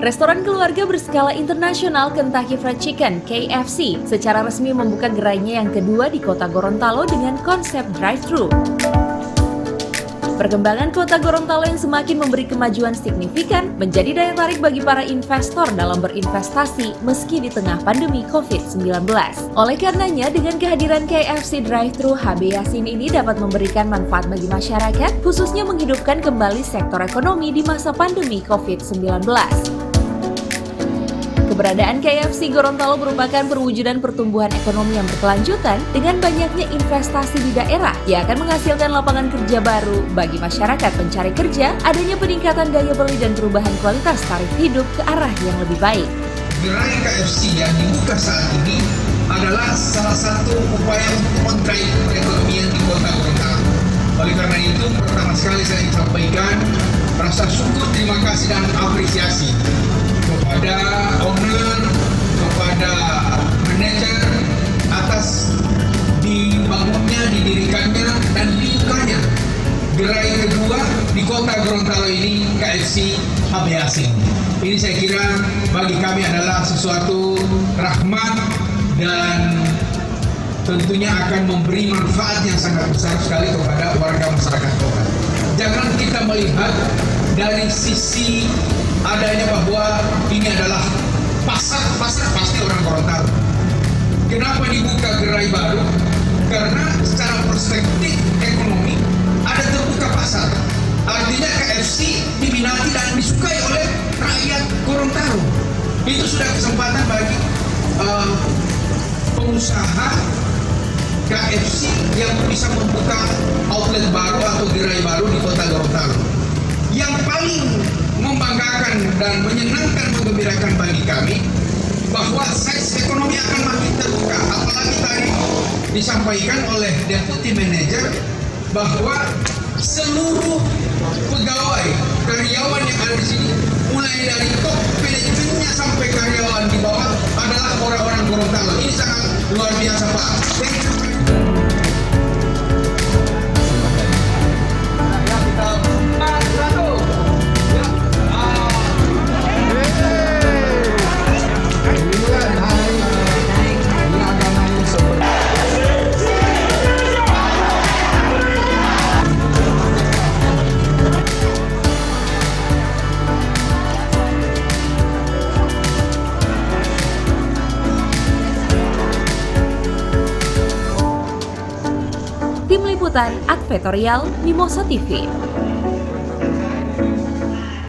Restoran keluarga berskala internasional Kentucky Fried Chicken (KFC) secara resmi membuka gerainya yang kedua di kota Gorontalo dengan konsep drive-thru. Perkembangan kota Gorontalo yang semakin memberi kemajuan signifikan menjadi daya tarik bagi para investor dalam berinvestasi meski di tengah pandemi COVID-19. Oleh karenanya, dengan kehadiran KFC Drive-Thru, HB Yassin ini dapat memberikan manfaat bagi masyarakat, khususnya menghidupkan kembali sektor ekonomi di masa pandemi COVID-19. Keberadaan KFC Gorontalo merupakan perwujudan pertumbuhan ekonomi yang berkelanjutan dengan banyaknya investasi di daerah yang akan menghasilkan lapangan kerja baru bagi masyarakat pencari kerja, adanya peningkatan daya beli dan perubahan kualitas tarif hidup ke arah yang lebih baik. Gerai KFC yang dibuka saat ini adalah salah satu upaya untuk mendrive perekonomian di kota Gorontalo. Oleh karena itu, pertama sekali saya sampaikan rasa syukur, terima kasih dan apresiasi kepada owner, kepada manajer atas dibangunnya, didirikannya, dan dibukanya gerai kedua di kota Gorontalo ini, KFC HB Yassin. Ini saya kira bagi kami adalah sesuatu rahmat dan tentunya akan memberi manfaat yang sangat besar sekali kepada warga masyarakat kota. Jangan kita melihat dari sisi adanya bahwa ini adalah pasar pasti orang Gorontalo. Kenapa dibuka gerai baru? Karena secara perspektif ekonomi ada terbuka pasar. Artinya KFC diminati dan disukai oleh rakyat Gorontalo. Itu sudah kesempatan bagi pengusaha KFC yang bisa membuka outlet baru atau gerai baru di kota Gorontalo. Yang paling membanggakan dan menyenangkan, menggembirakan bagi kami bahwa size ekonomi akan makin terbuka. Apalagi tadi disampaikan oleh Deputy Manager bahwa seluruh pegawai karyawan yang ada di sini, mulai dari top manajemennya sampai karyawan di bawah adalah orang-orang Gorontalo. Ini sangat luar biasa, Pak. Tim Liputan Advertorial Mimosa TV.